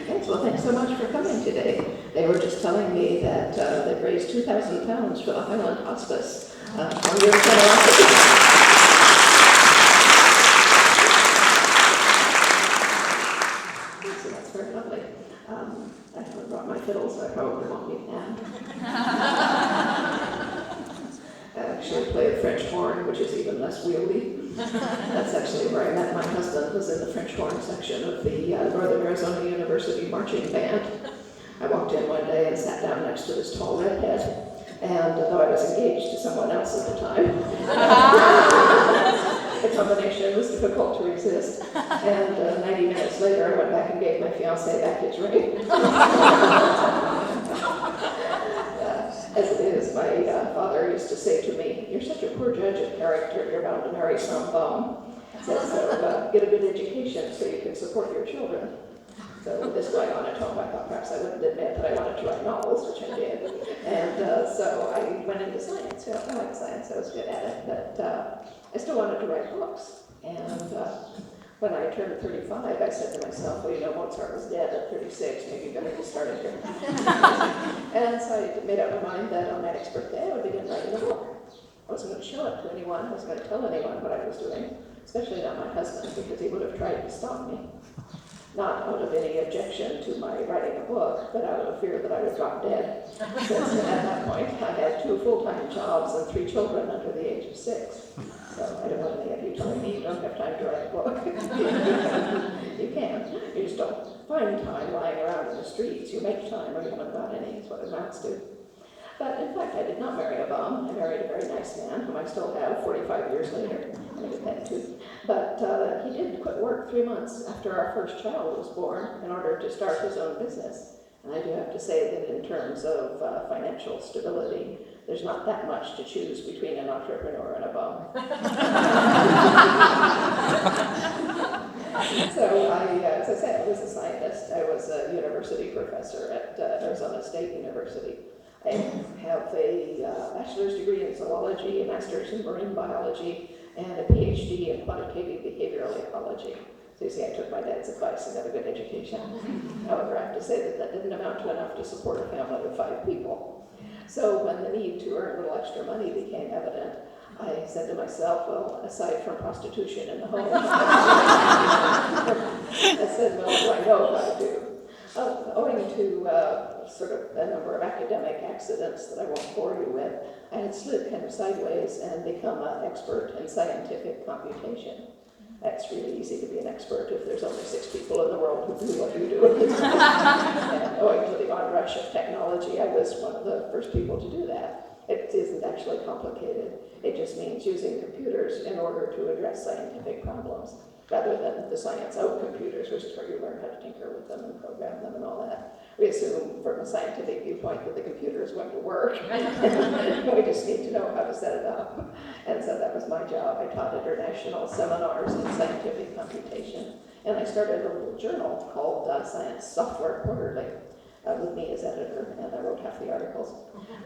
Thanks. Well, thanks so much for coming today. They were just telling me that they've raised 2,000 pounds for the Highland Hospice from your generosity. So that's very lovely. I haven't brought my fiddle, so I probably won't need that. I actually play the French horn, which is even less wieldy. That's actually where I met my husband, was in the French horn section of the Northern Arizona University marching band. I walked in one day and sat down next to this tall redhead, and though I was engaged to someone else at the time, the combination was difficult to resist. And 90 minutes later, I went back and gave my fiancé back his ring. As it is, my father used to say to me, "You're such a poor judge of character, you're bound to marry some bum." So get a good education so you can support your children. So with this going on at home, I thought perhaps I wouldn't admit that I wanted to write novels, which I did. And so I went into science. I liked science, I was good at it, but I still wanted to write books. And when I turned 35, I said to myself, well, you know, Mozart was dead at 36, maybe you better get started here. And so I made up my mind that on my next birthday, I would begin writing a book. I wasn't going to show it to anyone, I wasn't going to tell anyone what I was doing, especially not my husband, because he would have tried to stop me. Not out of any objection to my writing a book, but out of fear that I would drop dead. Since at that point, I had 2 full-time jobs and 3 children under the age of 6. So I don't want any of you telling me you don't have time to write a book. You can. You just don't find time lying around in the streets. You make time or you haven't got any, is what it amounts to. But in fact, I did not marry a bum. I married a very nice man, whom I still have 45 years later. I did that too. But he did quit work 3 months after our first child was born in order to start his own business. And I do have to say that in terms of financial stability, there's not that much to choose between an entrepreneur and a bum. So as I said, I was a scientist. I was a university professor at Arizona State University. I have a bachelor's degree in zoology, a master's in marine biology, and a PhD in quantitative behavioral ecology. So you see, I took my dad's advice and got a good education. However, I have to say that that didn't amount to enough to support a family of 5 people. So when the need to earn a little extra money became evident, I said to myself, well, aside from prostitution in the home, I said, well, what do I know how to do? Owing to sort of a number of academic accidents that I won't bore you with, I had slid kind of sideways and become an expert in scientific computation. That's really easy to be an expert if there's only 6 people in the world who do what you do. And owing to the onrush of technology, I was one of the first people to do that. It isn't actually complicated. It just means using computers in order to address scientific problems, rather than the science of computers, which is where you learn how to tinker with them and program them and all that. We assume from a scientific viewpoint that the computer is going to work. We just need to know how to set it up. And so that was my job. I taught international seminars in scientific computation. And I started a little journal called Science Software Quarterly, with me as editor, and I wrote half the articles.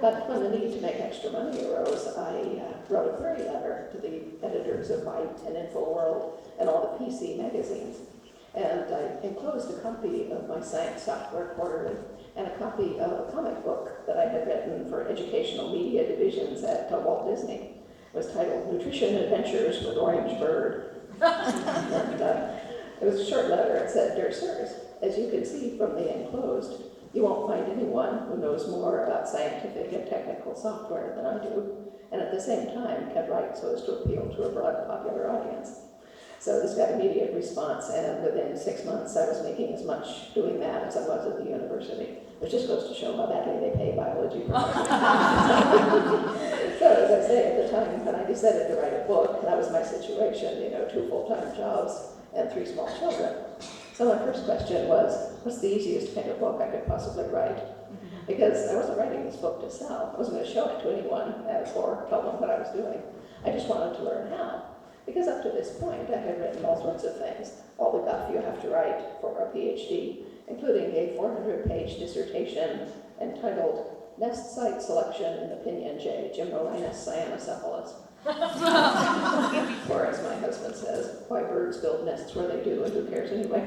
But when the need to make extra money arose, I wrote a query letter to the editors of Byte and InfoWorld and all the PC magazines. And I enclosed a copy of my Science Software Quarterly and a copy of a comic book that I had written for educational media divisions at Walt Disney. It was titled Nutrition Adventures with Orange Bird. And it was a short letter. It said, "Dear sirs, as you can see from the enclosed, you won't find anyone who knows more about scientific and technical software than I do, and at the same time can write so as to appeal to a broad popular audience." So this got immediate response, and within 6 months I was making as much doing that as I was at the university, which just goes to show how badly they pay biology professors. So as I say, at the time when I decided to write a book, that was my situation, 2 full-time jobs and 3 small children. So my first question was, what's the easiest kind of book I could possibly write? Because I wasn't writing this book to sell. I wasn't going to show it to anyone or tell them what I was doing. I just wanted to learn how. Because up to this point, I had written all sorts of things, all the guff you have to write for a PhD, including a 400-page dissertation entitled Nest Site Selection in the Pinyon Jay, Gymnorinus cyanocephalus. Or as my husband says, why birds build nests where they do, and who cares anyway?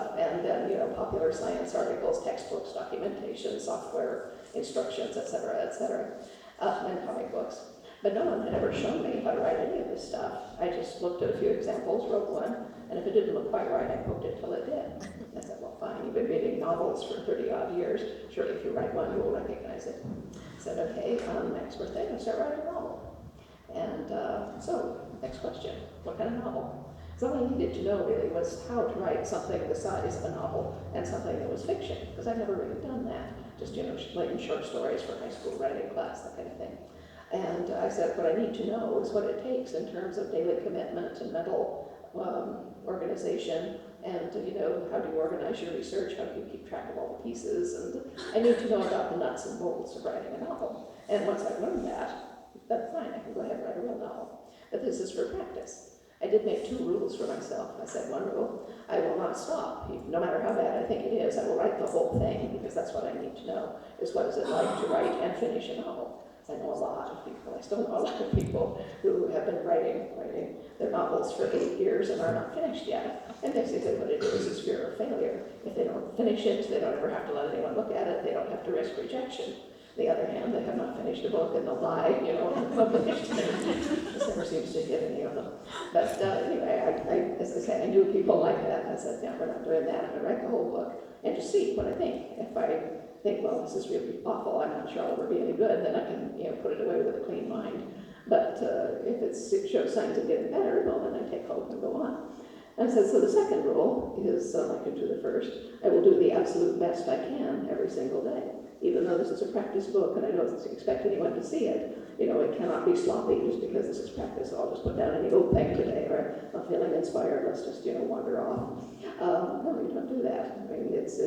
stuff, and then, popular science articles, textbooks, documentation, software, instructions, etc., and comic books. But no one had ever shown me how to write any of this stuff. I just looked at a few examples, wrote one, and if it didn't look quite right, I poked it till it did. I said, well, fine, you've been reading novels for 30-odd years. Surely if you write one, you will recognize it. I said, okay, next birthday, I'll start writing a novel. And so, next question, what kind of novel? So all I needed to know really was how to write something the size of a novel and something that was fiction, because I'd never really done that. Just, writing short stories for high school writing class, that kind of thing. And I said, what I need to know is what it takes in terms of daily commitment and mental organization, and how do you organize your research, how do you keep track of all the pieces, and I need to know about the nuts and bolts of writing a novel. And once I've learned that, then fine, I can go ahead and write a real novel. But this is for practice. I did make 2 rules for myself. I said, one rule, I will not stop. No matter how bad I think it is, I will write the whole thing, because that's what I need to know, is what is it like to write and finish a novel. I know a lot of people, I still know a lot of people who have been writing their novels for 8 years and are not finished yet. And basically what it is fear of failure. If they don't finish it, they don't ever have to let anyone look at it, they don't have to risk rejection. On the other hand, they have not finished a book and they'll lie, unpublished. This never seems to hit any of them. But anyway, as I said, I knew people like that, and I said, yeah, we're not doing that, I'm going to write the whole book and just see what I think. If I think, well, this is really awful, I'm not sure I'll ever be any good, then I can put it away with a clean mind. But if it shows signs of getting better, well, then I take hope and go on. And so the second rule is, like to the first, I will do the absolute best I can every single day. Even though this is a practice book and I don't expect anyone to see it, it cannot be sloppy just because this is practice. So I'll just put down any old thing today, or I'm feeling inspired, let's just, wander off. No, you don't do that. I mean, it's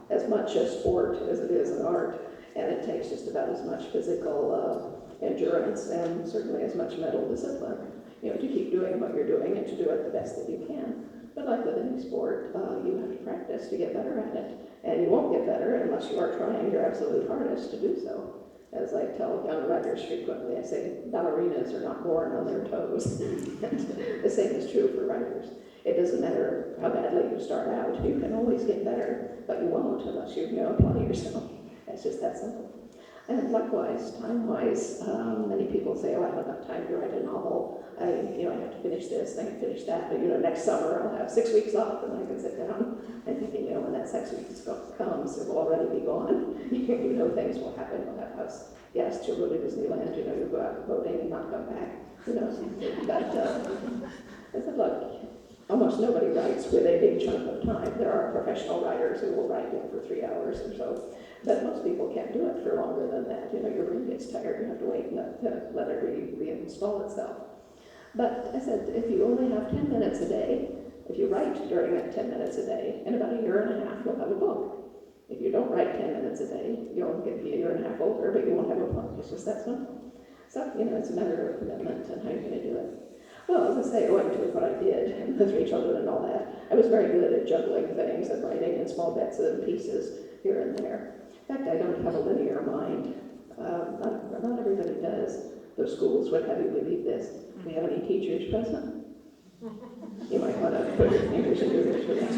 as much a sport as it is an art, and it takes just about as much physical endurance and certainly as much mental discipline, to keep doing what you're doing and to do it the best that you can. But like with any sport, you have to practice to get better at it, and you won't get better unless you are trying your absolute hardest to do so. As I tell young writers frequently, I say ballerinas are not born on their toes. The same is true for writers. It doesn't matter how badly you start out, you can always get better, but you won't unless you apply yourself. It's just that simple. And likewise, time-wise, many people say, oh, I don't have time to write a novel. I have to finish this, I can finish that, but next summer I'll have 6 weeks off and I can sit down and thinking, when that 6 weeks comes, it will already be gone. Things will happen. You'll have house guests, you'll go to Disneyland, you'll go out boating and not come back. But I said, look, almost nobody writes with a big chunk of time. There are professional writers who will write for 3 hours or so, but most people can't do it for longer than that. Your brain gets tired, you have to wait and let it reinstall itself. But I said, if you only have 10 minutes a day, if you write during that 10 minutes a day, in about a year and a half, you'll have a book. If you don't write 10 minutes a day, you'll get be a year and a half older, but you won't have a book. It's just that simple. So, it's a matter of commitment and how you're going to do it. Well, as I say, owing to what I did, and the 3 children and all that, I was very good at juggling things and writing in small bits and pieces here and there. In fact, I don't have a linear mind. Not everybody does. Those schools would have you believe this. Do we have any teachers present? You might want to put your fingers in your ears for next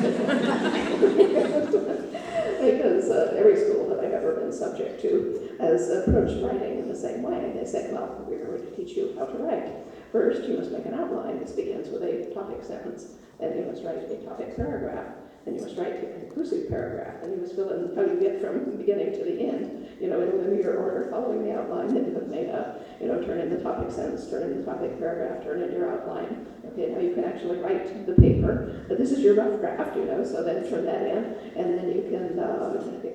Because every school that I've ever been subject to has approached writing in the same way. They say, well, we're going to teach you how to write. First, you must make an outline. This begins with a topic sentence. Then you must write a topic paragraph. Then you must write a conclusive paragraph. Then you must fill in how you get from the beginning to the end, in a linear order, following the outline that you have made up. Turn in the topic sentence, turn in the topic paragraph, turn in your outline. Okay, now you can actually write the paper. But this is your rough draft, so then turn that in, and then you can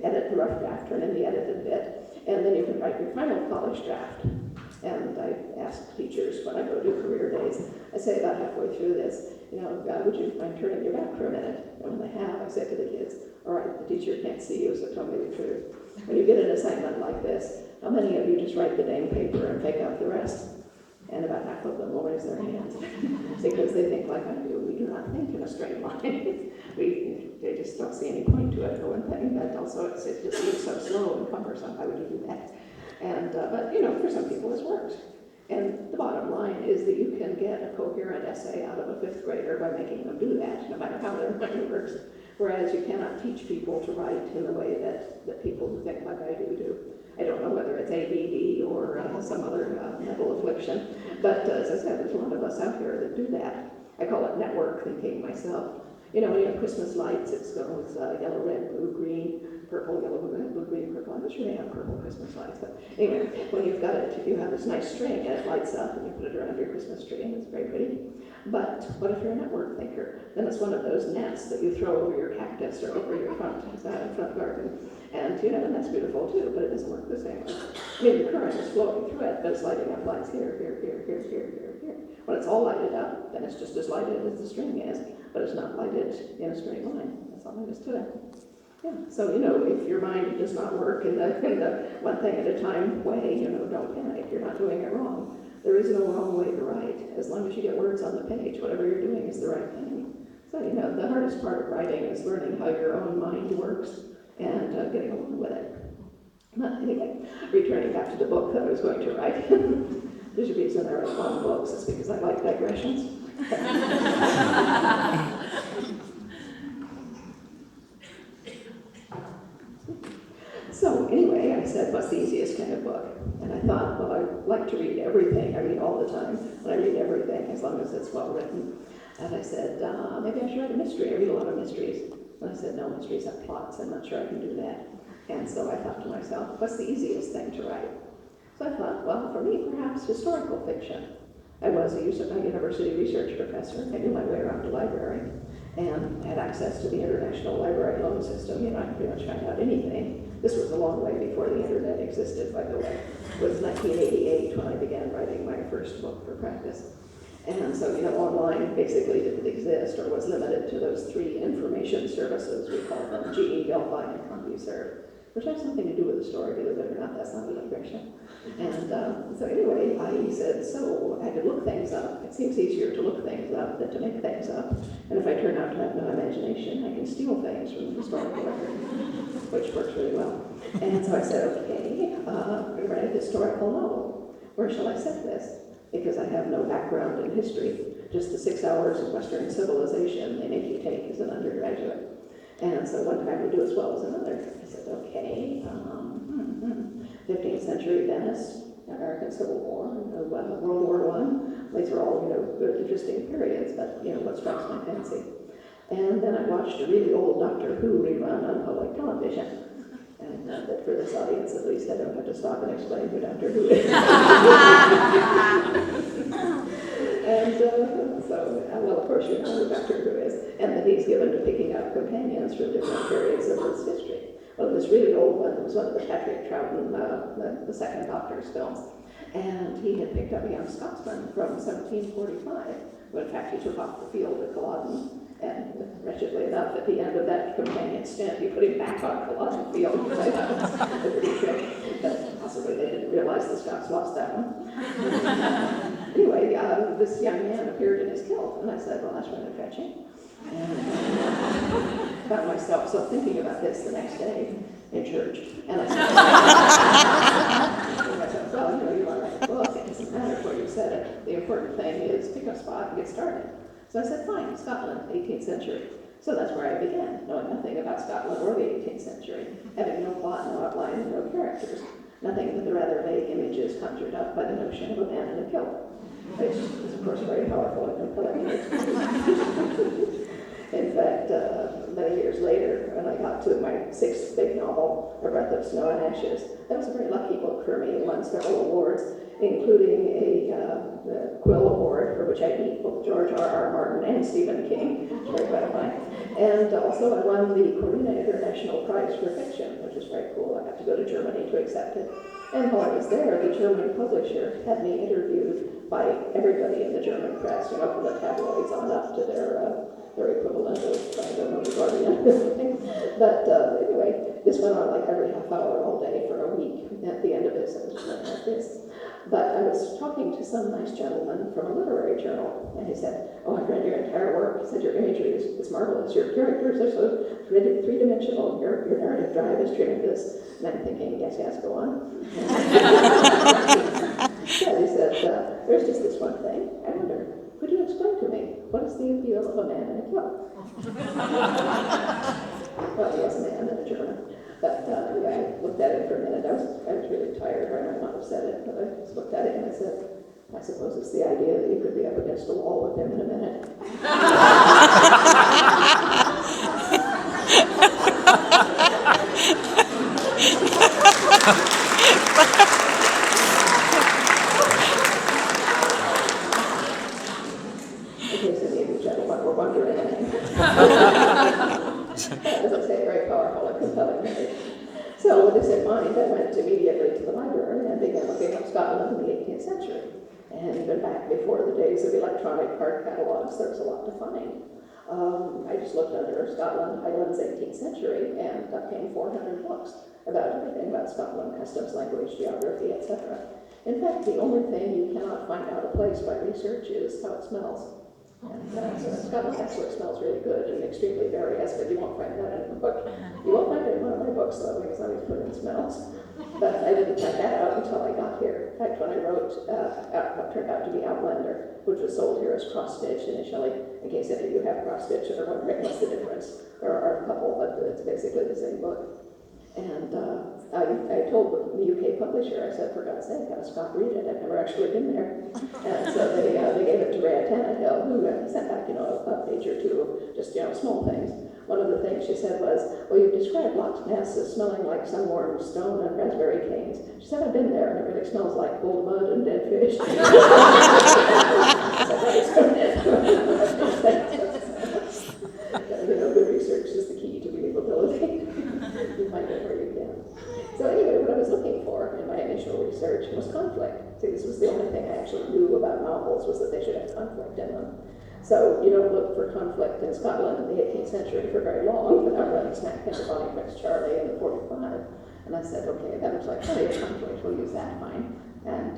edit the rough draft, turn in the edited bit, and then you can write your final polished draft. And I ask teachers when I go to career days, I say about halfway through this, would you mind turning your back for a minute? And when they have, I say to the kids, all right, the teacher can't see you, so tell me the truth. When you get an assignment like this, how many of you just write the dang paper and take out the rest? And about half of them will raise their hands because they think like I do. We do not think in a straight line. They just don't see any point to it, for one thing, but also it just seems so slow and cumbersome. Why would you do that? And but for some people this works. And the bottom line is that you can get a coherent essay out of a 5th grader by making them do that, no matter how their mind works. Whereas you cannot teach people to write in the way that people who think like I do. I don't know whether it's ADD or some other mental affliction, but as I said, there's a lot of us out here that do that. I call it network thinking myself. You know, when you have Christmas lights, it goes yellow, red, blue, green, purple, yellow, red, blue, green, purple. I'm not sure they have purple Christmas lights, but anyway, when you've got it, you have this nice string and it lights up and you put it around your Christmas tree and it's very pretty. But what if you're a network thinker? Then it's one of those nets that you throw over your cactus or over your front garden. And, you know, and that's beautiful too, but it doesn't work the same way. I mean, the current is flowing through it, but it's lighting up lights here, here, here, here, here, here, here. When it's all lighted up, then it's just as lighted as the string is, but it's not lighted in a straight line. That's all there is to it. Yeah, so, you know, if your mind does not work in the one thing at a time way, you know, don't panic. You're not doing it wrong. There is no wrong way to write. As long as you get words on the page, whatever you're doing is the right thing. So, you know, the hardest part of writing is learning how your own mind works and getting along with it. But anyway, returning back to the book that I was going to write. There's a reason I write long books. It's because I like digressions. So anyway, I said, what's the easiest kind of book? And I thought, well, I like to read everything. I read all the time, and I read everything as long as it's well written. And I said, maybe I should write a mystery. I read a lot of mysteries. And I said, no, mysteries have plots. I'm not sure I can do that. And so I thought to myself, what's the easiest thing to write? So I thought, well, for me, perhaps historical fiction. I was a university research professor. I knew my way around the library and had access to the international library loan system. You know, I could pretty much find out anything. This was a long way before the internet existed, by the way. It was 1988 when I began writing my first book for practice. And so, you know, online basically didn't exist or was limited to those three information services, we call them, GE, Delphi, and CompuServe, which has something to do with the story, believe it or not. That's not a digression. And so anyway, I said, so I could look things up. It seems easier to look things up than to make things up. And if I turn out to have no imagination, I can steal things from the historical record, which works really well. And so I said, okay, I'm going to write a historical novel. Where shall I set this? Because I have no background in history, just the 6 hours of Western civilization they make you take as an undergraduate. And so one time would do as well as another. I said, okay, 15th century Venice, American Civil War, World War I. These are all, you know, good, interesting periods, but, you know, what strikes my fancy. And then I watched a really old Doctor Who rerun on public television. And that for this audience, at least, I don't have to stop and explain who Doctor Who is. And so, well, of course, you know who Doctor Who is, and that he's given to picking up companions from different periods of his history. Well, this really old one was one of the Patrick Troughton, the second Doctor's films, and he had picked up a young Scotsman from 1745, when in fact he took off the field at Gabaldon, and wretchedly enough, at the end of that companion stint, he put him back on Gabaldon field, which I thought was a pretty trick, but possibly they didn't realize the Scots lost that one. Anyway, this young man appeared in his kilt, and I said, well, that's rather fetching. And found myself so thinking about this the next day in church, and I said, well, you know, you want to write a book, it doesn't matter where you said it. The important thing is pick a spot and get started. So I said, fine, Scotland, 18th century. So that's where I began, knowing nothing about Scotland or the 18th century, having no plot, no outline, and no characters, nothing but the rather vague images conjured up by the notion of a man in a kilt, which is, of course, very powerful and compelling. In fact, many years later, when I got to my sixth big novel, A Breath of Snow and Ashes, that was a very lucky book for me. It won several awards, including the Quill Award, for which I beat both George R.R. Martin and Stephen King, which was very gratifying. And also I won the Corina International Prize for Fiction, which is very cool. I got to go to Germany to accept it. And while I was there, the German publisher had me interviewed by everybody in the German press, you know, from the tabloids on up to their equivalent of, I don't know, the Guardian. But anyway, this went on like every half hour all day for a week. At the end of this, I was just like this. But I was talking to some nice gentleman from a literary journal, and he said, oh, I've read your entire work. He said, your imagery is marvelous. Your characters are so three-dimensional. Your narrative drive is tremendous. And I'm thinking, yes, go on. Yeah, he said, there's just this one thing. I wonder, could you explain to me, what is the appeal of a man in a kilt? Well, he was a man in a German. But yeah, I looked at it for a minute. I was really tired, or I might not have said it, but I just looked at it and I said, I suppose it's the idea that you could be up against a wall with him in a minute. In case any of you gentlemen were wondering. As I say, very powerful and compelling message. So with this in mind, I went immediately to the library and began looking up Scotland in the 18th century. And even back before the days of electronic card catalogs, there was a lot to find. I just looked under Scotland, Highlands, 18th century, and up came 400 books about everything about Scotland, customs, language, geography, etc. In fact, the only thing you cannot find out a place by research is how it smells. And so Scotland actually smells really good and extremely various, but you won't find that in the book. You won't find it in one of my books, though, because I always put in smells. But I didn't find that out until I got here. In fact, when I wrote what turned out to be Outlander, which was sold here as cross-stitch initially, in case any of you have cross-stitch and are wondering what's the difference. There are a couple, but it's basically the same book. And I told the UK publisher, I said, for God's sake, have Scott read it. I've never actually been there. And so they gave it to Rhea Tannehill, who sent back, a page or two of just, small things. One of the things she said was, well, you described Loch Ness as smelling like sun-warmed stone and raspberry canes. She said, I've been there, and it really smells like old mud and dead fish. Good research is the key to believability. You find it where you can. So anyway, what I was looking for in my initial research was conflict. See, this was the only thing I actually knew about novels, was that they should have conflict in them. So you don't look for conflict in Scotland in the 18th century for very long without running smack into Bonnie Prince Charlie in the 45. And I said, okay, that looks like plenty of conflict. We'll use that fine. And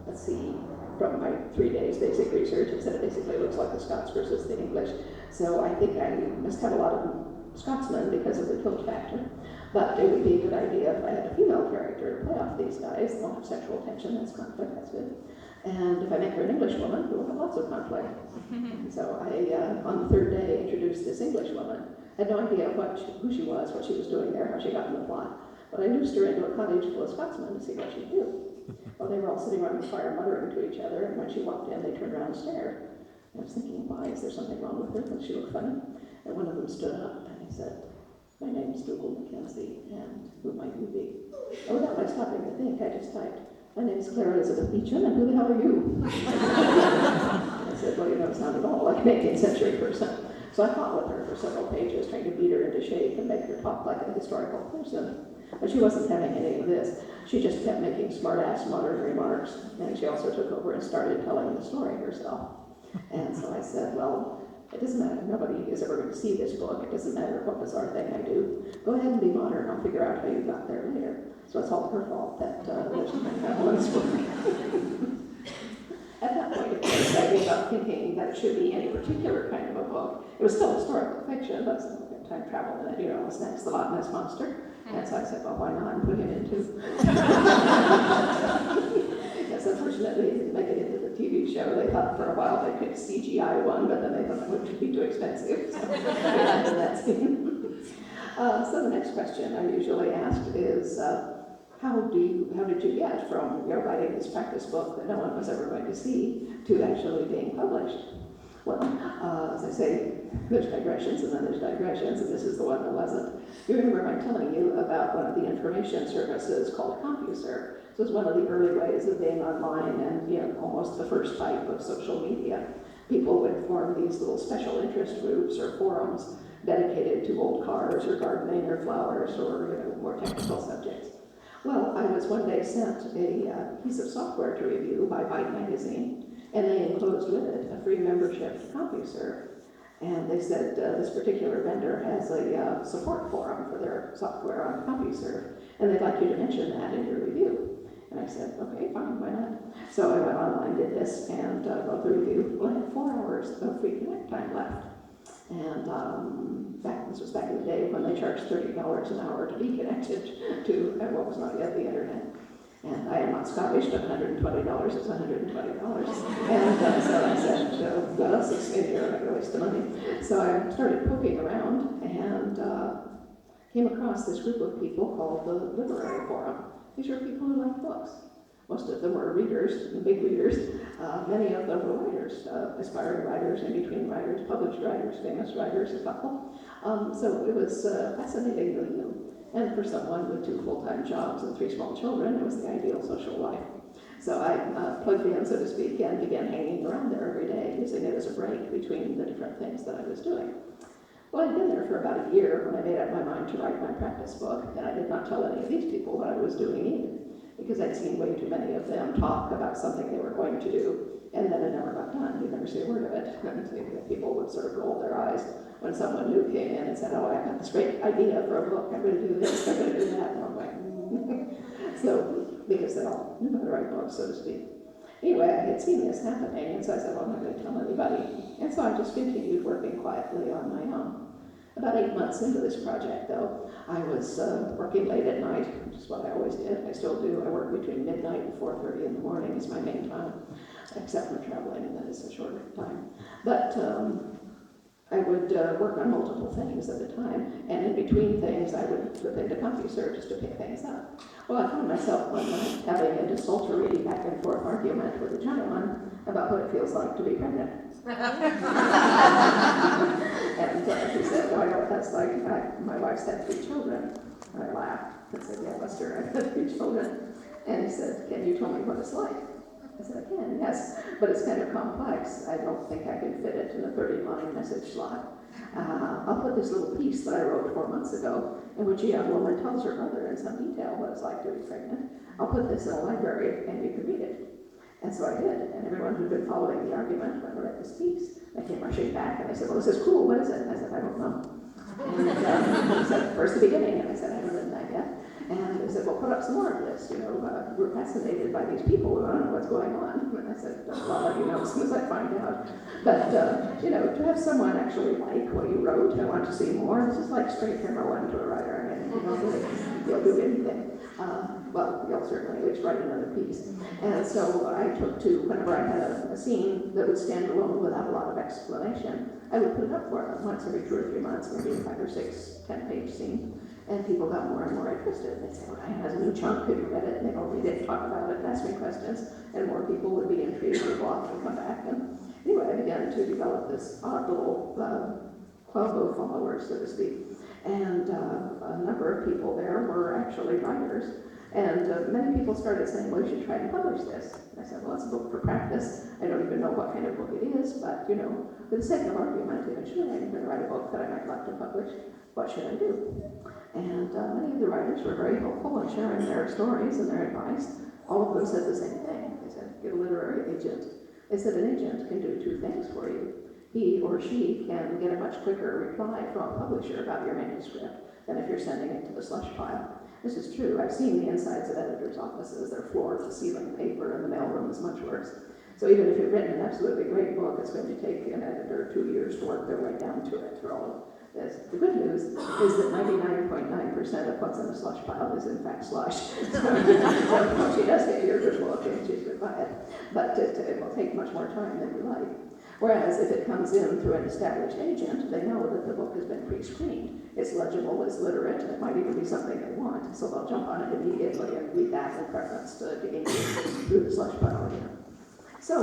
let's see, from my 3 days basic research, it said it basically looks like the Scots versus the English. So I think I must have a lot of Scotsmen because of the kilt factor. But it would be a good idea if I had a female character to play off these guys. They won't have sexual tension, that's conflict, that's good. And if I make her an English woman, we'll have lots of conflict. So I, on the third day, introduced this English woman. I had no idea who she was, what she was doing there, how she got in the plot. But I noosed her into a cottage full of Scotsmen to see what she'd do. Well, they were all sitting around the fire muttering to each other, and when she walked in, they turned around and stared. I was thinking, why, is there something wrong with her? Does she look funny? And one of them stood up, and he said, my name's Dougal Mackenzie, and who might you be? Oh, without my stopping to think, I just typed, my name's Clara Elizabeth Beecham, and who the hell are you? I said, well, you don't sound at all like an 18th century person. So I fought with her for several pages, trying to beat her into shape and make her talk like a historical person. But she wasn't having any of this. She just kept making smart-ass modern remarks, and she also took over and started telling the story herself. And so I said, well, it doesn't matter. Nobody is ever going to see this book. It doesn't matter what bizarre thing I do. Go ahead and be modern. I'll figure out how you got there later. So it's all her fault that there's nothing happening in this book. At that point, of course, I gave up thinking that it should be any particular kind of a book. It was still historical fiction, but time travel in it, what's next, the Loch Ness Monster? And so I said, well, why not, and put him in too. Yes, unfortunately, it didn't make it into the TV show. They thought for a while they could CGI one, but then they thought it would be too expensive. So that scene. So the next question I usually ask is, how did you get from writing this practice book that no one was ever going to see to actually being published? Well, as I say, there's digressions and then there's digressions, and this is the one that wasn't. You remember my telling you about one of the information services called CompuServe. This was one of the early ways of being online and almost the first type of social media. People would form these little special interest groups or forums dedicated to old cars or gardening or flowers or more technical subjects. Well, I was one day sent a piece of software to review by Byte magazine, and they enclosed with it a free membership to CompuServe. And they said this particular vendor has a support forum for their software on CompuServe, and they'd like you to mention that in your review. And I said, okay, fine, why not? So I went online, did this, and wrote the review. Well, I had 4 hours of free connect time left. And this was back in the day when they charged $30 an hour to be connected to what was not yet the internet. And I am not Scottish, but $120 is $120. And so I said, what else is in here? I'm not going to waste the money. So I started poking around and came across this group of people called the Literary Forum. These are people who like books. Most of them were readers, the big readers. Many of them were writers, aspiring writers, in-between writers, published writers, famous writers, a couple. So it was fascinating to them. And for someone with 2 full-time jobs and 3 small children, it was the ideal social life. So I plugged in, so to speak, and began hanging around there every day, using it as a break between the different things that I was doing. Well, I'd been there for about a year when I made up my mind to write my practice book, and I did not tell any of these people what I was doing either, because I'd seen way too many of them talk about something they were going to do, and then it never got done. You'd never see a word of it. And people would sort of roll their eyes when someone new came in and said, oh, I've got this great idea for a book, I'm going to do this, I'm going to do that, and I'm like, So, because they all knew how to write books, so to speak. Anyway, I had seen this happening, and so I said, well, I'm not going to tell anybody. And so I just continued working quietly on my own. About 8 months into this project, though, I was working late at night, which is what I always did. I still do. I work between midnight and 4:30 in the morning is my main time, except for traveling, and that is a shorter time. But I would work on multiple things at a time, and in between things, I would flip into CompuServe just to pick things up. Well, I found myself one night having a desultory back and forth argument with a gentleman about what it feels like to be pregnant. And he said, well, I know what that's like. My wife's had 3 children. And I laughed and said, yeah, Lester, I've had 3 children. And he said, can you tell me what it's like? I said, I can, yes, but it's kind of complex. I don't think I can fit it in a 30-line message slot. I'll put this little piece that I wrote 4 months ago, in which a young woman tells her mother in some detail what it's like to be pregnant. I'll put this in a library, and you can read it. And so I did, and everyone who'd been following the argument when I read this piece, they came rushing back, and they said, well, this is cool, what is it? And I said, I don't know. And he said, first the beginning, and I said, I haven't written that yet. And they said, well, put up some more of this, we're fascinated by these people who don't know what's going on. And I said, well, I'll let you know as soon as I find out. But, to have someone actually like what you wrote and want to see more, this is like straight from a one to a writer. I mean, you'll do anything. Well, you'll certainly at least write another piece. And so I took to, whenever I had a scene that would stand alone without a lot of explanation, I would put it up for them once every 2 or 3 months, maybe a 5 or 6 10-page scene. And people got more and more interested. They'd say, well, Ryan has a new chunk, have you read it? And they'd all read it, talk about it, ask me questions, and more people would be intrigued to go off and come back. And anyway, I began to develop this odd little club of followers, so to speak. And a number of people there were actually writers. And many people started saying, well, you should try to publish this. And I said, well, it's a book for practice. I don't even know what kind of book it is, but, for the sake of argument, eventually I'm going to write a book that I might like to publish. What should I do? And many of the writers were very helpful in sharing their stories and their advice. All of them said the same thing. They said, get a literary agent. They said an agent can do 2 things for you. He or she can get a much quicker reply from a publisher about your manuscript than if you're sending it to the slush pile. This is true. I've seen the insides of editors' offices. Their floor-to-ceiling paper, and the mailroom is much worse. So even if you've written an absolutely great book, it's going to take an editor 2 years to work their way down to it through all of this. The good news is that 99.9% of what's in the slush pile is in fact slush. So she does get your good book and she's good by it. But it will take much more time than you like. Whereas if it comes in through an established agent, they know that the book has been pre-screened. It's legible, it's literate, and it might even be something they want. So they'll jump on it immediately and read that in preference to getting through the slush pile again. So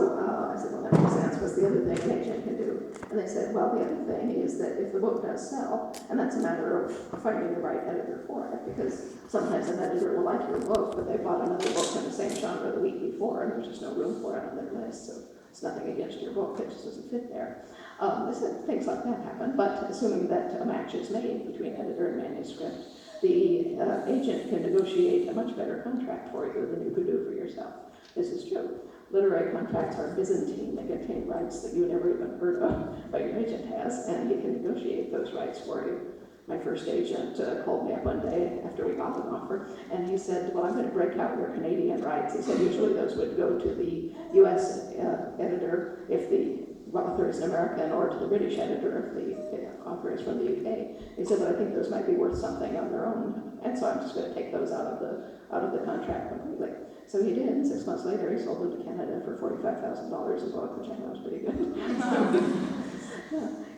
I said, well, that makes sense. What's the other thing an agent can do? And they said, well, the other thing is that if the book does sell, and that's a matter of finding the right editor for it, because sometimes an editor will like your book, but they bought another book in the same genre the week before, and there's just no room for it on their list. So it's nothing against your book, it just doesn't fit there. They said things like that happen, but assuming that a match is made between editor and manuscript, the agent can negotiate a much better contract for you than you could do for yourself. This is true. Literary contracts are Byzantine. They contain rights that you never even heard of, but your agent has, and he can negotiate those rights for you. My first agent called me up one day after we got an offer, and he said, well, I'm going to break out your Canadian rights. He said usually those would go to the U.S. Editor if the authors in America or to the British editor if the author is from the UK. He said, but I think those might be worth something on their own, and so I'm just going to take those out of the contract completely. So he did. 6 months later, he sold them to Canada for $45,000 a book, which I know is pretty good.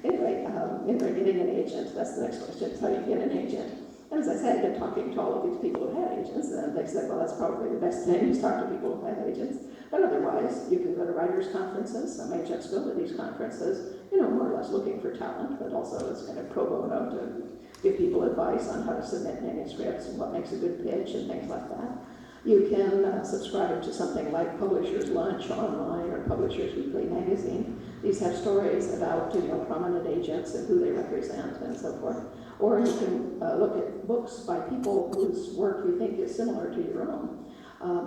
Anyway, getting an agent, that's the next question, is how you get an agent. And as I said, I've been talking to all of these people who had agents, and they said, well, that's probably the best thing, is talk to people who have agents. But otherwise, you can go to writers' conferences. Some agents go to these conferences, more or less looking for talent, but also it's kind of pro bono to give people advice on how to submit manuscripts and what makes a good pitch and things like that. You can subscribe to something like Publishers Lunch online or Publishers Weekly magazine. These have stories about prominent agents and who they represent and so forth. Or you can look at books by people whose work you think is similar to your own.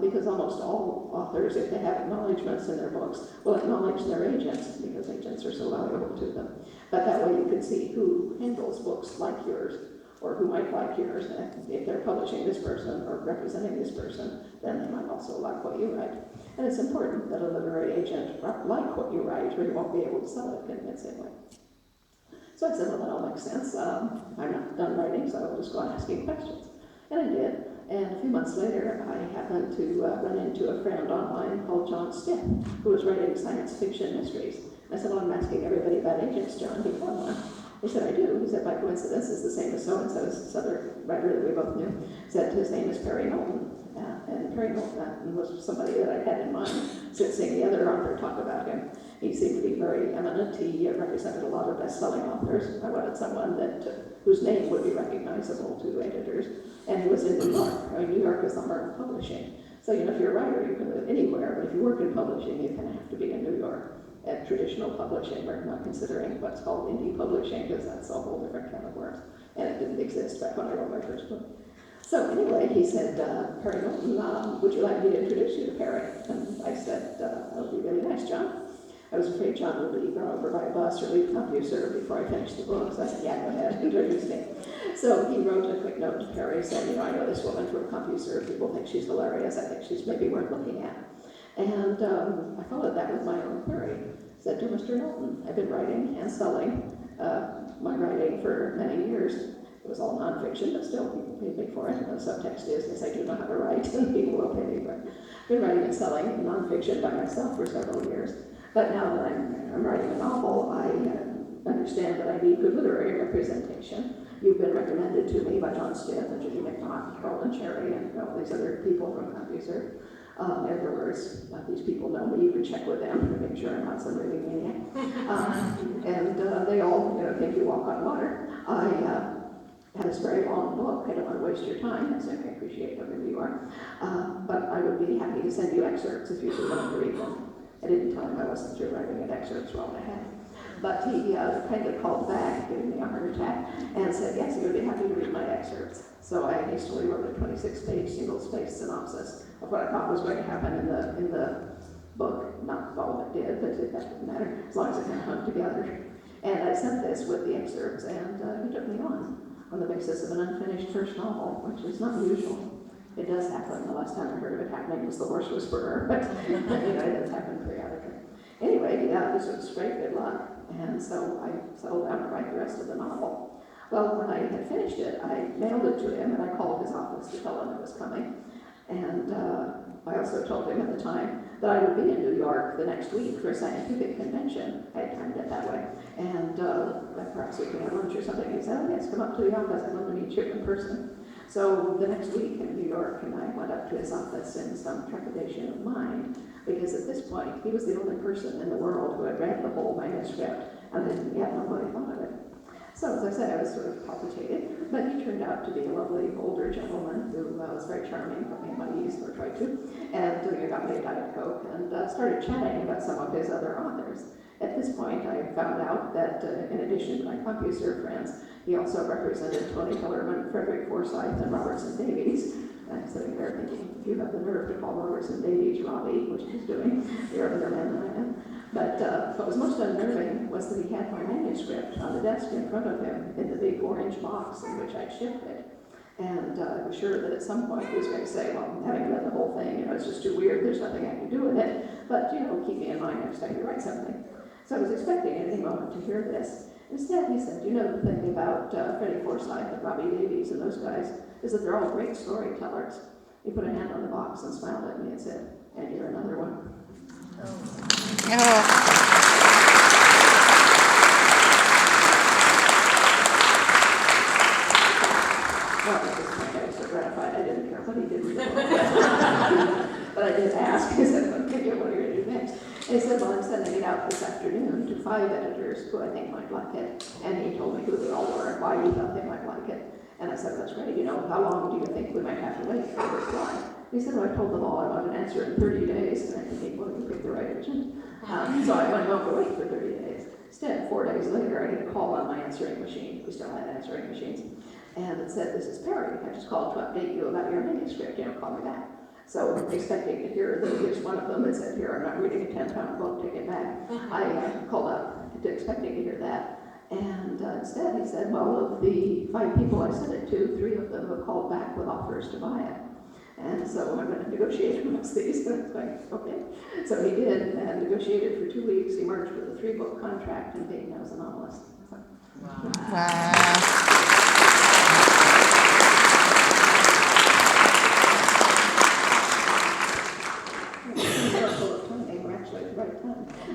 Because almost all authors, if they have acknowledgments in their books, will acknowledge their agents because agents are so valuable to them. But that way you can see who handles books like yours or who might like yours. And if they're publishing this person or representing this person, then they might also like what you write. And it's important that a literary agent like what you write or you won't be able to sell it convincingly. So I said, well, that all makes sense. I'm not done writing, so I'll just go on asking questions. And I did. And a few months later, I happened to run into a friend online called John Stiff, who was writing science fiction mysteries. I said, well, I'm asking everybody about agents, John. Do you have one? He said, I do. He said, by coincidence, it's the same as so-and-so, this other writer that we both knew. He said, his name is Perry Knowlton. And Perry Knowlton was somebody that I had in mind since seeing the other author talk about him. He seemed to be very eminent. He represented a lot of best-selling authors. I wanted someone whose name would be recognizable to editors. And he was in New York. New York is the heart of publishing. So, if you're a writer, you can live anywhere, but if you work in publishing, you kind of have to be in New York. At traditional publishing, we're not considering what's called indie publishing, because that's a whole different can of worms. And it didn't exist back when I wrote my first book. So anyway, he said, Perry Knowlton, would you like me to introduce you to Perry? And I said, that would be really nice, John. I was afraid John would be run over by a bus or leave CompuServe before I finished the book, so I said, yeah, go ahead, introduce me. So he wrote a quick note to Perry saying, I know this woman from CompuServe, people think she's hilarious, I think she's maybe worth looking at. And I followed that with my own query. Said to Mr. Knowlton, I've been writing and selling my writing for many years. It was all nonfiction, but still people paid me for it. And the subtext is, yes, I do know how to write, and people will pay me for it. I've been writing and selling nonfiction by myself for several years. But now that I'm writing a novel, I understand that I need good literary representation. You've been recommended to me by John Stiff and Judy McNaught, Carlton Cherry, and all these other people from CompuServe. In other words, these people know me. You can check with them to make sure I'm not some raving maniac. They all think you walk on water. I have this very long book. I don't want to waste your time, so I appreciate whatever you are. But I would be happy to send you excerpts if you should want to read them. I didn't tell him I wasn't through writing excerpts while I had. But he kind of called back, giving me a heart attack, and said, yes, he would be happy to read my excerpts. So I hastily wrote a 26-page, single-spaced synopsis of what I thought was going to happen in the book. Not all of it did, but that didn't matter, as long as it kind of hung together. And I sent this with the excerpts, and he took me on the basis of an unfinished first novel, which is not usual. It does happen. The last time I heard of it happening was The Horse Whisperer, but it does happen periodically. Anyway, this was great good luck, and so I settled down to write the rest of the novel. Well, when I had finished it, I mailed it to him, and I called his office to tell him it was coming. And I also told him at the time that I would be in New York the next week for a scientific convention. I had timed it that way. And perhaps we could have lunch or something. He said, oh, yes, come up to the office. I'd love to meet you in person. So the next week in New York, and I went up to his office in some trepidation of mind, because at this point, he was the only person in the world who had read the whole manuscript, and I didn't yet know what he thought of it. So, as I said, I was sort of palpitated, but he turned out to be a lovely older gentleman who was very charming, put me at my ease, or tried to, and he got me a Diet Coke, and started chatting about some of his other authors. At this point, I found out that in addition to my CompuServe friends, he also represented Tony Kellerman, Frederick Forsyth, and Robertson Davies. I'm sitting there thinking, if you have the nerve to call Robertson Davies Robbie, which he's doing, you're a better man than I am. But what was most unnerving was that he had my manuscript on the desk in front of him in the big orange box in which I shipped it. And I was sure that at some point he was going to say, well, having read the whole thing, it's just too weird, there's nothing I can do with it. But, keep me in mind next time you write something. So I was expecting at any moment to hear this. Instead, he said, you know, the thing about Freddie Forsyth and Robbie Davies and those guys is that they're all great storytellers. He put a hand on the box and smiled at me and said, and you're another one. Oh. Well, at this point, I was so gratified I didn't care what he did. But I did ask. I said, okay, what are you going to do next? And he said, well, I'm sending it out this afternoon to 5 editors who I think might like it. And he told me who they all were and why he thought they might like it. And I said, that's great. You know, how long do you think we might have to wait for this reply? He said, well, I told them all I wanted an answer in 30 days. And I think, well, you picked the right agent. So I went home to wait for 30 days. Instead, 4 days later, I get a call on my answering machine. We still had answering machines. And it said, this is Perry. I just called to update you about your manuscript. You know, call me back. So expecting to hear that here's one of them that said, here, I'm not reading a 10-pound book, take it back. I called up expecting to hear that. And instead he said, well, of the 5 people I sent it to, 3 of them have called back with offers to buy it. And so I'm going to negotiate amongst these. And it's like, okay. So he did, and negotiated for 2 weeks. He merged with a 3-book contract and paid me as a novelist. So. Wow.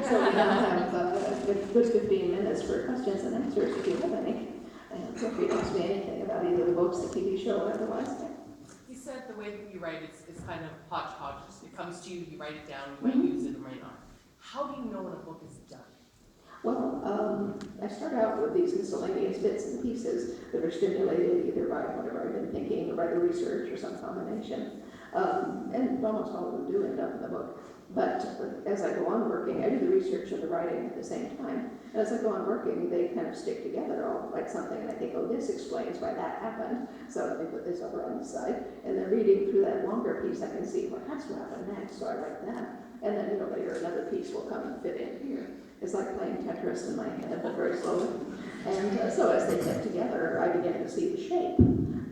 So we now have a good 15 minutes for questions and answers if you have any. And feel free to ask me anything about either the books, the TV show, or otherwise. You said the way that you write is kind of hodgepodge. It comes to you, you write it down, you might use it or might not. How do you know when a book is done? Well, I start out with these miscellaneous bits and pieces that are stimulated either by whatever I've been thinking or by the research or some combination. And almost all of them do end up in the book. But as I go on working, I do the research and the writing at the same time. And as I go on working, they kind of stick together. I'll write something and I think, oh, this explains why that happened. So let me put this over on the side. And then reading through that longer piece, I can see what has to happen next. So I write that. And then, you know, later another piece will come and fit in here. It's like playing Tetris in my head, but very slowly. And so as they fit together, I begin to see the shape.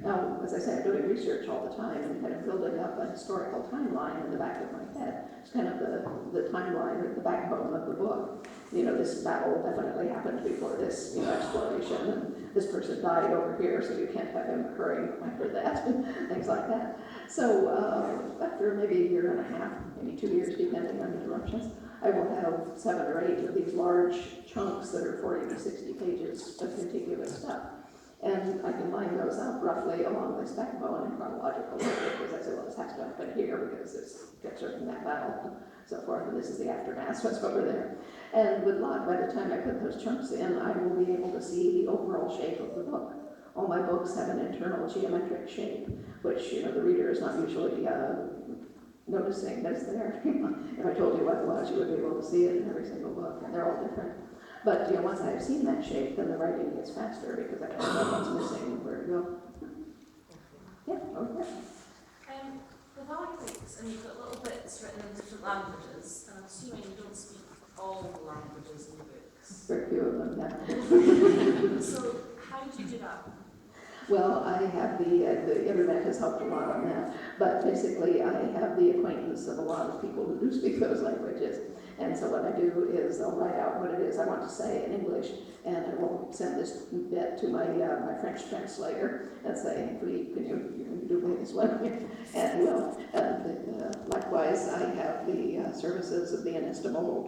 Now, as I say, I'm doing research all the time and kind of building up a historical timeline in the back of my head. It's kind of the timeline or the backbone of the book. You know, this battle definitely happened before this, you know, exploration, and this person died over here, so you can't have him occurring after that, things like that. So after maybe a year and a half, maybe 2 years, depending on interruptions, I will have 7 or 8 of these large chunks that are 40 to 60 pages of contiguous stuff. And I can line those up roughly along this backbone in chronological order, because I say, well, this has to happen here because it's pictured in that battle, and so forth, and this is the aftermath, so it's over there. And with Locke, by the time I put those chunks in, I will be able to see the overall shape of the book. All my books have an internal geometric shape, which, you know, the reader is not usually noticing that's there. If I told you what it was, you would be able to see it in every single book, and they're all different. But, you know, once I've seen that shape, then the writing gets faster because I can know what's missing and where to go. Yeah, over there. With our books, and you've got little bits written in different languages, and I'm assuming you don't speak all the languages in the books. Very few of them, yeah. So, how did you do that? Well, I have the internet has helped a lot on that, but basically I have the acquaintance of a lot of people who do speak those languages. And so what I do is I'll write out what it is I want to say in English, and I will send this bit to my my French translator and say, please, can you do this one? And he will. And likewise, I have the services of the inestimable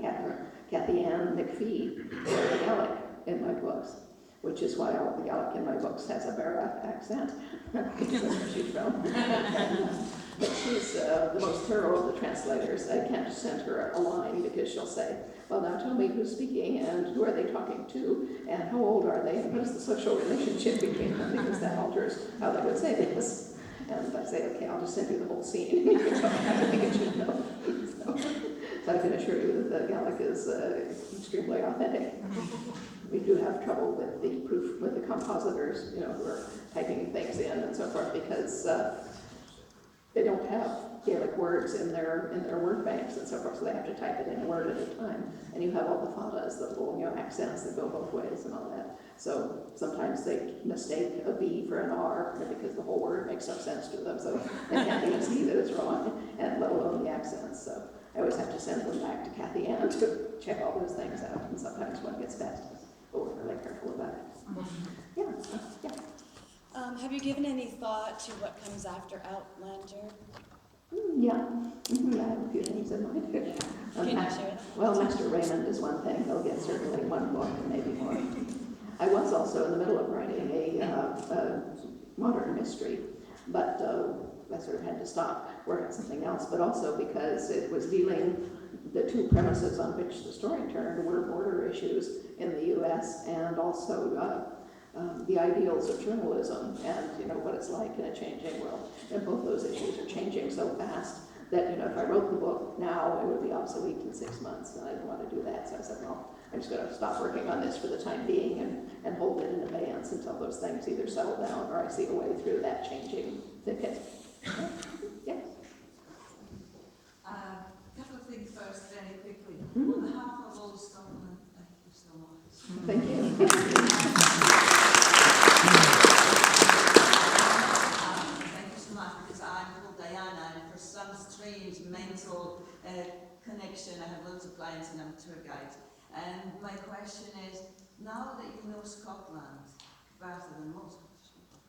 Kathy Ann McPhee, the Gallic, in my books, which is why all the Gallic in my books has a Barat accent. That's where she's from. But she's the most thorough of the translators. I can't send her a line because she'll say, well, now tell me who's speaking and who are they talking to and how old are they and what is the social relationship between them, because that alters how they would say this. And I say, okay, I'll just send you the whole scene. You can talk about it because you know. So I can assure you that the Gallic is extremely authentic. We do have trouble with the proof, with the compositors, you know, who are typing things in and so forth, because they don't have Gaelic words in their word banks and so forth, so they have to type it in a word at a time. And you have all the fadas, the little, you know, accents that go both ways and all that. So sometimes they mistake a B for an R because the whole word makes no sense to them, so they can't even see that it's wrong, and let alone the accents. So I always have to send them back to Kathy Ann to check all those things out, and sometimes one gets past us. But we're really careful about it. Yeah, yeah. Have you given any thought to what comes after Outlander? Yeah, I have a few things in mind. Can you share that? Well, Master Raymond is one thing. He'll get certainly one book and maybe more. I was also in the middle of writing a modern mystery, but I sort of had to stop, work on something else, but also because it was dealing, the two premises on which the story turned were border issues in the U.S. and also the ideals of journalism and, you know, what it's like in a changing world. And both those issues are changing so fast that, you know, if I wrote the book now, it would be obsolete in 6 months, and I didn't want to do that. So I said, well, I'm just going to stop working on this for the time being and hold it in abeyance until those things either settle down or I see a way through that changing thicket. Yeah. Couple of things first, very quickly. On behalf of all Scotland, thank you so much. Thank you. Thank you so much, because I'm called Diana, and for some strange mental connection, I have loads of clients and I'm a tour guide. And my question is, now that you know Scotland better than most Scottish people,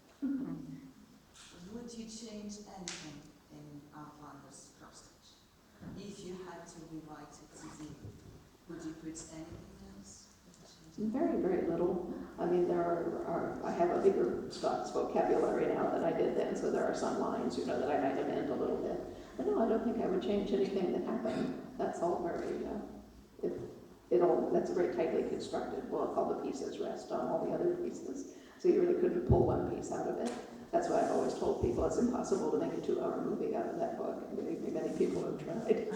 would you change anything in Outlander's cross-stitch? If you had to rewrite it today, would you put anything else? Very, very little. I mean, I have a bigger Scots vocabulary now than I did then, so there are some lines, you know, that I might amend a little bit. But no, I don't think I would change anything that happened. That's all very, that's a very tightly constructed book. All the pieces rest on all the other pieces. So you really couldn't pull one piece out of it. That's why I've always told people it's impossible to make a 2-hour movie out of that book. Believe me, many people have tried.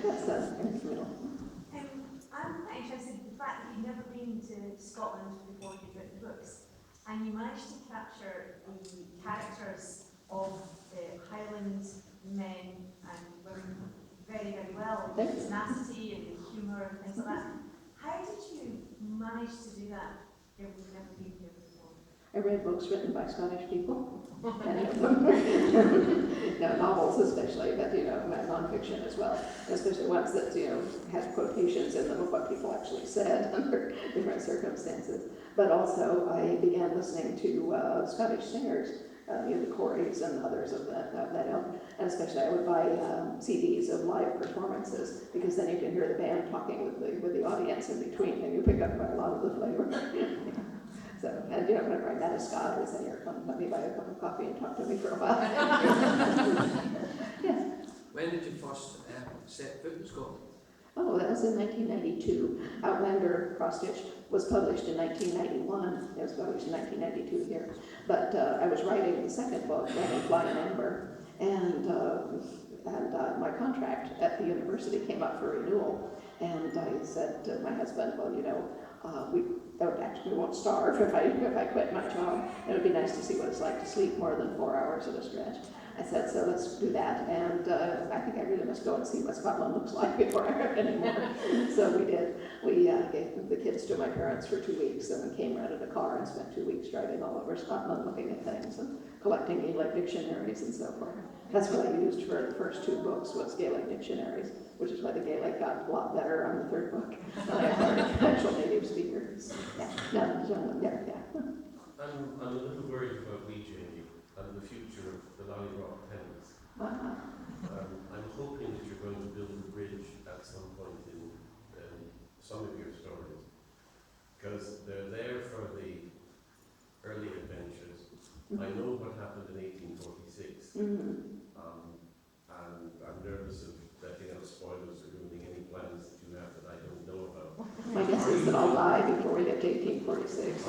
That's Camille. I'm quite interested in the fact that you've never been to Scotland before you've written books, and you managed to capture the characters of the Highland men and women very, very well, the tenacity and the humour and things like that. How did you manage to do that if you've never been here before? I read books written by Scottish people. Many of them. No, novels especially, but, you know, non-fiction as well. Especially ones that, you know, had quotations in them of what people actually said under different circumstances. But also, I began listening to Scottish singers, you know, the Corys and others of that ilk. And especially, I would buy CDs of live performances, because then you can hear the band talking with the audience in between, and you pick up quite a lot of the flavor. So, and you know, whenever I met a Scot, I would say, here, come let me buy a cup of coffee and talk to me for a while. Yes. When did you first set foot in Scotland? Oh, that was in 1992. Outlander cross-stitch was published in 1991. It was published in 1992 here. But I was writing the second book, writing Flying Ember, and my contract at the university came up for renewal. And I said to my husband, well, you know, we won't starve if I quit my job. It would be nice to see what it's like to sleep more than 4 hours at a stretch. I said, so let's do that. And I think I really must go and see what Scotland looks like before I write anymore. So we did. We gave the kids to my parents for 2 weeks, and we came, rented a car, and spent 2 weeks driving all over Scotland looking at things and collecting Gaelic dictionaries and so forth. That's what I used for the first 2 books, was Gaelic dictionaries, which is why the Gaelic got a lot better on the 3rd book. I have actual native speakers. Yeah. I'm a little worried about Jamie, and the future of the Lally-Rock Pens. I'm hoping that you're going to build a bridge at some point in some of your stories, because they're there for the early adventures. I know what happened in 1846, and I'm nervous of letting out spoilers or ruining any plans that you have that I don't know about. My guess is that I'll die before we get to 1846.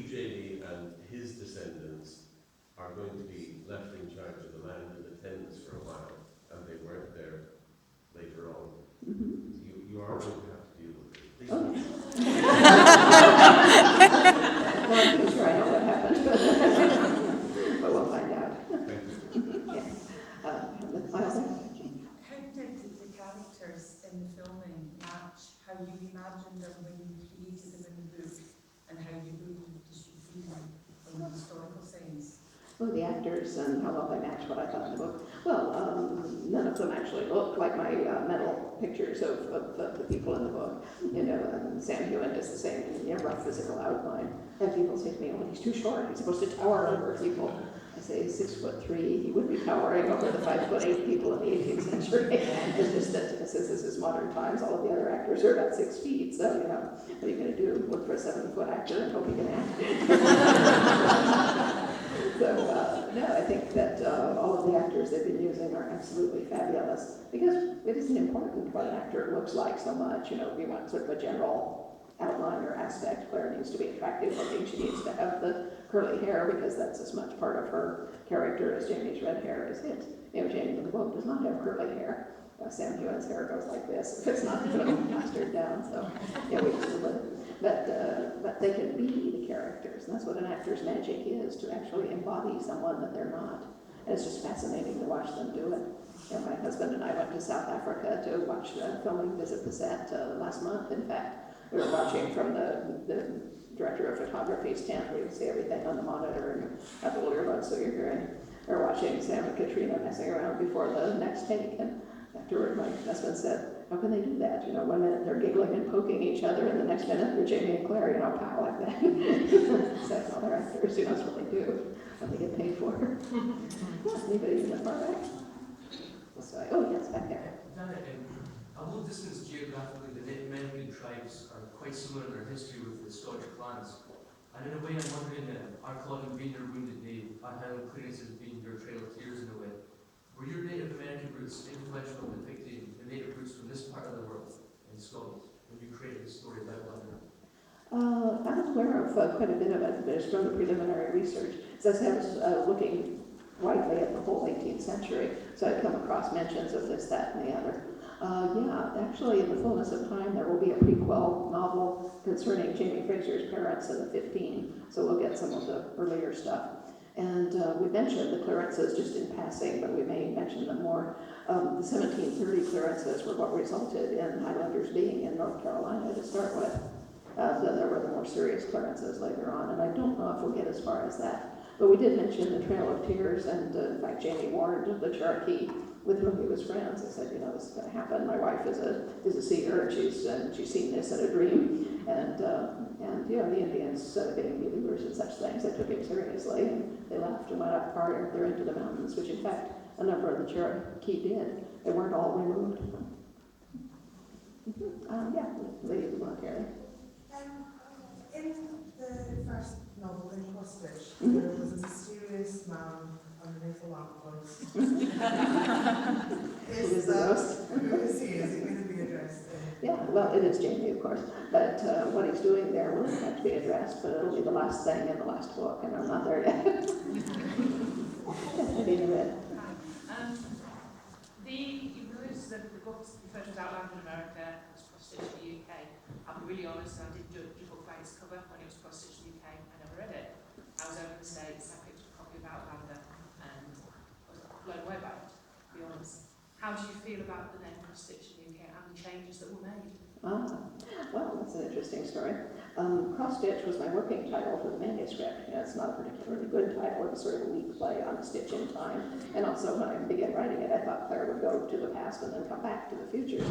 Jamie and his descendants are going to be left in charge of the land and the tenants for a while, and they weren't there later on. You are going to have to deal with it. Please don't. Well, I'm pretty sure I know what happened, but we'll find out. Thank you. Yeah. How did the characters in the filming match how you imagined them when you created them in the book, and how you believed they should feel from the historical sense? the actors and how well they match what I thought in the book. Well, none of them actually look like my mental pictures of the people in the book. You know, Sam Hewitt is the same, rough physical outline. And people say to me, "Oh, he's too short. He's supposed to tower over people." I say, 6'3", he would be towering over the 5'8" people in the 18th century. It's just that since this is modern times, all of the other actors are about 6 feet. So, what are you going to do? Look for a 7-foot actor and hope he can act? So, no, I think that all of the actors they've been using are absolutely fabulous, because it isn't important what an actor looks like so much. If you want sort of a general outline or aspect, Claire needs to be attractive looking. She needs to have the curly hair, because that's as much part of her character as Jamie's red hair is his. Jamie in the book does not have curly hair. Sam Hewitt's hair goes like this if it's not plastered down. So, we just live it. But they can be the characters, and that's what an actor's magic is, to actually embody someone that they're not. And it's just fascinating to watch them do it. My husband and I went to South Africa to watch filming, visit the set last month. In fact, we were watching from the director of photography's tent, where you can see everything on the monitor and have the little earbuds so you're hearing. We were watching Sam and Katrina messing around before the next take, and afterward my husband said, "How can they do that? 1 minute they're giggling and poking each other, and the next minute they're Jamie and Claire, pow, like that." So that's all they're actors, that's what they do, what they get paid for. Anybody in the far back? Sorry. Oh, yes, back there. Although distanced geographically, the Native American tribes are quite similar in their history with the Scottish clans. And in a way, I'm wondering, our Claude being your wounded knee, and how Clarence has been your trail of tears in a way. Were your Native American roots influential in depicting the native roots from this part of the world in Scotland when you created the story of Outlander? I'm aware of quite a bit of it, but it's from the preliminary research. So I was looking widely at the whole 18th century, so I'd come across mentions of this, that, and the other. Actually, in the fullness of time, there will be a prequel novel concerning Jamie Fraser's parents in the 15, so we'll get some of the earlier stuff. And we mentioned the Clarences just in passing, but we may mention them more. The 1730 Clarences were what resulted in Highlanders being in North Carolina to start with. Then there were the more serious Clarences later on, and I don't know if we'll get as far as that. But we did mention the Trail of Tears, and in fact, Jamie warned the Cherokee with whom he was friends. I said, this is going to happen. My wife is a seer, and she's seen this in a dream. And the Indians being believers in such things, they took him seriously, and they left and went up farther into the mountains, which in fact a number of the Cherokee did. They weren't all removed. Lady of the Black Hair. In the first novel, in Cross-Stitch, there was a mysterious man underneath a lamppost. Who is he? Is he going to be addressed? Yeah, well, it is Jamie, of course, but what he's doing there will have to be addressed, but it'll be the last thing in the last book, and I'm not there yet. I didn't read. You released the books, the first was Outlander in America, it was Cross-Stitch in the UK. I'll be really honest, I did do a book by its cover when it was Cross-Stitch in the UK. I never read it. I was over in the States, I picked up a copy of Outlander, and I was blown away by it, to be honest. How do you feel about the name Cross-Stitch in the UK and the changes that were made? Well, that's an interesting story. Cross-Stitch was my working title for the manuscript. It's not a particularly good title. It was sort of a weak play on a stitch in time. And also, when I began writing it, I thought Claire would go to the past and then come back to the future.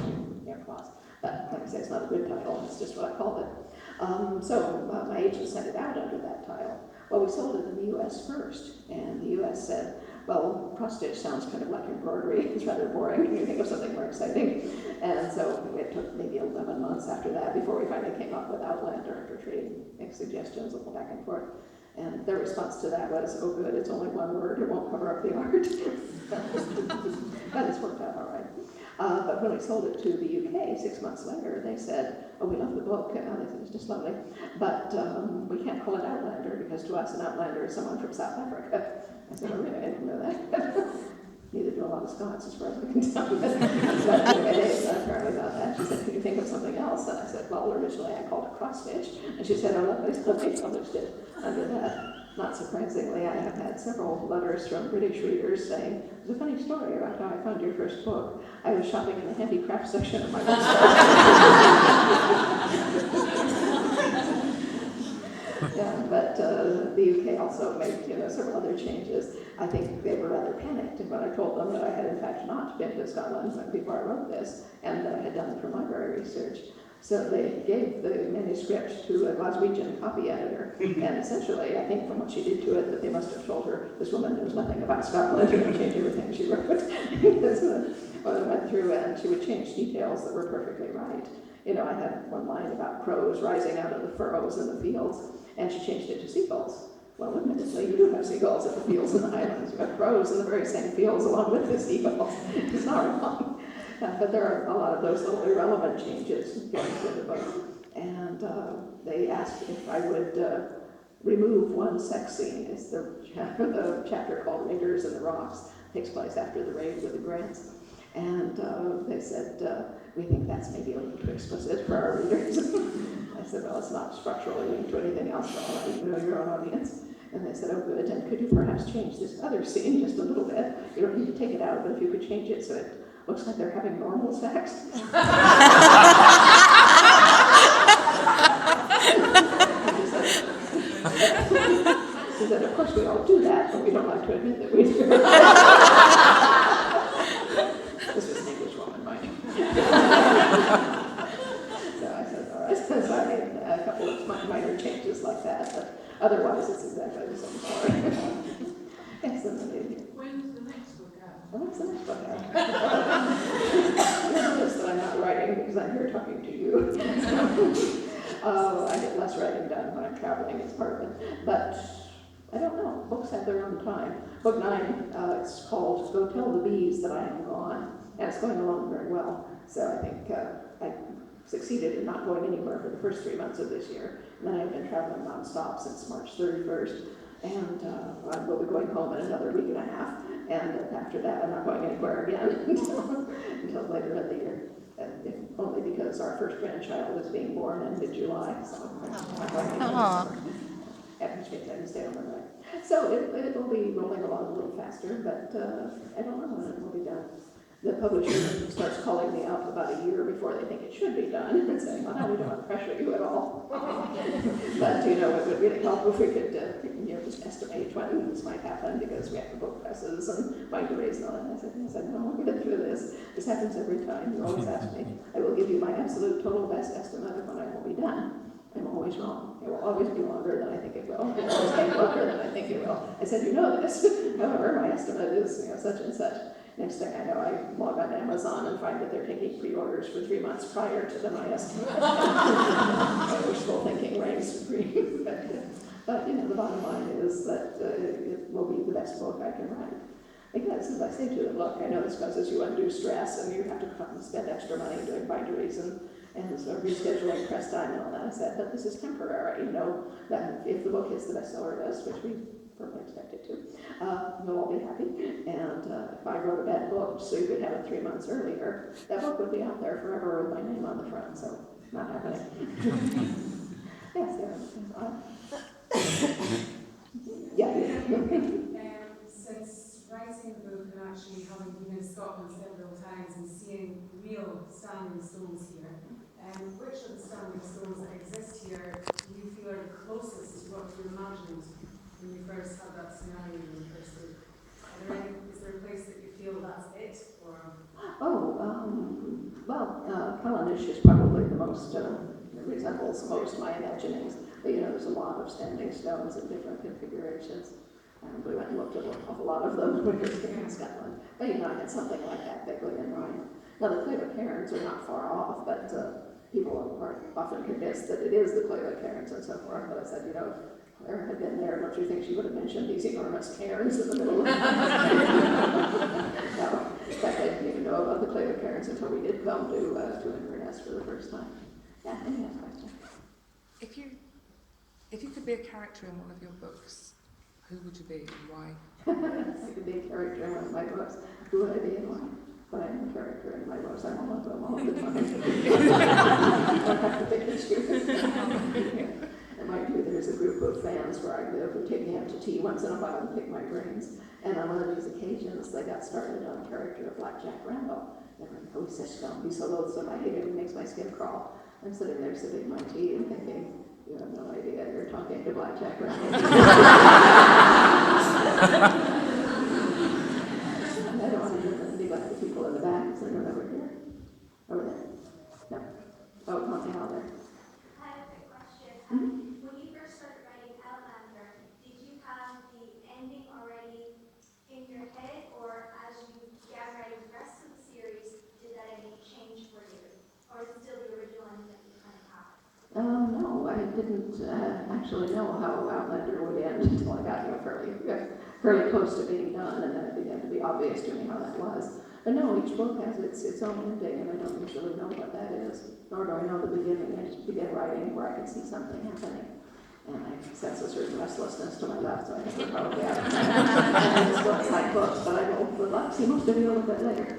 But like I say, it's not a good title. It's just what I called it. So my agent sent it out under that title. Well, we sold it in the U.S. first, and the U.S. said, well, cross-stitch sounds kind of like embroidery. It's rather boring. Can you think of something more exciting? And so it took maybe 11 months after that before we finally came up with Outlander, after trading suggestions, a little back and forth. And their response to that was, oh good, it's only one word, it won't cover up the art. But it's worked out all right. But when we sold it to the UK 6 months later, they said, oh, we love the book. They said, it's just lovely. But we can't call it Outlander, because to us an Outlander is someone from South Africa. I said, oh, really? I didn't know that. Neither do a lot of Scots, as far as I can tell. But anyway, they said apparently about that. She said, can you think of something else? And I said, well, originally I called it Cross-Stitch. And she said, oh, lovely, so they published it under that. Not surprisingly, I have had several letters from British readers saying, there's a funny story about how I found your first book. I was shopping in the handicraft section of my bookstore. Yeah. But the UK also made several other changes. I think they were rather panicked when I told them that I had in fact not been to Scotland before I wrote this, and that I had done it for library research. So they gave the manuscript to a Glaswegian copy editor, and essentially, I think from what she did to it, that they must have told her this woman knows nothing about Scotland and change everything she wrote. Well, I went through and she would change details that were perfectly right. I had one line about crows rising out of the furrows in the fields, and she changed it to seagulls. Well, admittedly, you do have seagulls in the fields in the Highlands. You have crows in the very same fields along with the seagulls. It's not wrong. But there are a lot of those little irrelevant changes going through the book. And they asked if I would remove one sex scene. It's the chapter called Raiders in the Rocks. It takes place after the raid with the Grants. And they said, we think that's maybe a little too explicit for our readers. I said, well, it's not structurally linked to anything else, so I'll let you know your own audience. And they said, oh, good, and could you perhaps change this other scene just a little bit? You don't need to take it out, but if you could change it so it looks like they're having normal sex. She said, of course we all do that, but we don't like to admit that we do. This was an English woman, mind you. So I said, all right. So I made a couple of minor changes like that, but otherwise it's exactly the same story. Excellent. When's the next book out? What's the next book out? You'll notice that I'm not writing because I'm here talking to you. I get less writing done when I'm traveling, it's part of it. But I don't know. Books have their own time. Book 9, it's called Go Tell the Bees That I Am Gone. And it's going along very well. So I think I succeeded in not going anywhere for the first 3 months of this year. And then I've been traveling nonstop since March 31st. And I will be going home in another week and a half. And after that, I'm not going anywhere again until later in the year. If only because our first grandchild is being born in mid-July. So I stay on the way. So it'll be rolling along a little faster, but I don't know when it will be done. The publisher starts calling me up about a year before they think it should be done and saying, well, we don't want to pressure you at all. But, it would really help if we could, just estimate when this might happen because we have to book presses and binderies and all that. And I said, no, we'll get through this. This happens every time. You always ask me. I will give you my absolute total best estimate of when I will be done. I'm always wrong. It will always be longer than I think it will. It will always take longer than I think it will. I said, you know this. However, my estimate is, such and such. Next thing I know, I log on Amazon and find that they're taking pre-orders for 3 months prior to my estimate. Wishful thinking reigns supreme. But the bottom line is that it will be the best book I can write. Because, as I say to them, look, I know this causes you undue stress, and you have to come and spend extra money doing binderies and sort of rescheduling press time and all that. I said, but this is temporary. That if the book hits the bestseller list, which we firmly expect it to, you'll all be happy. And if I wrote a bad book so you could have it 3 months earlier, that book would be out there forever with my name on the front. So, not happening. Yes, Since writing the book and actually having been in Scotland several times and seeing real standing stones here, which of the standing stones that exist here do you feel are the closest to what you imagined when you first had that scenario in the first book? Is there a place that you feel that's it? Or? Cavendish is probably the most, resembles most my imaginings. But, there's a lot of standing stones in different configurations. And we went and looked at an awful lot of them when we were here in Scotland. But, I had something like that vaguely in mind. Now, the Clava Cairns are not far off, but people are often convinced that it is the Clava Cairns and so forth. But I said, if Clara had been there, don't you think she would have mentioned these enormous cairns in the middle of the No, in fact, I didn't even know about the Clava Cairns until we did come to Inverness for the first time. Yeah, any other question? If you could be a character in one of your books, who would you be and why? If I could be a character in one of my books, who would I be and why? But I'm a character in my books. I'm all of them all the time. I don't have to pick and choose. And mind you, there's a group of fans where I live who take me out to tea once in a while and pick my brains. And on one of these occasions, they got started on a character of Black Jack Randall. They're like, he's so loathsome, I hate him, he makes my skin crawl. I'm sitting there sipping my tea and thinking, You have no idea, you're talking to Blackjack right now. And I don't want to neglect the people in the back, so they're over here. Over there. No. Oh, not now there. I have a quick question. When you first started writing Outlander, did you have the ending already in your head, or as you began writing the rest of the series, did that ending change for you? Or is it still the original ending that you kind of have? No, I didn't actually know how Outlander would end until I got fairly close to being done, and then it began to be obvious to me how that was. But no, each book has its own ending, and I don't usually know what that is, nor do I know the beginning. I just begin writing where I can see something happening. And I sense a certain restlessness to my left, so I think we're probably out of time. And this book's like books, but I will see most of you a little bit later.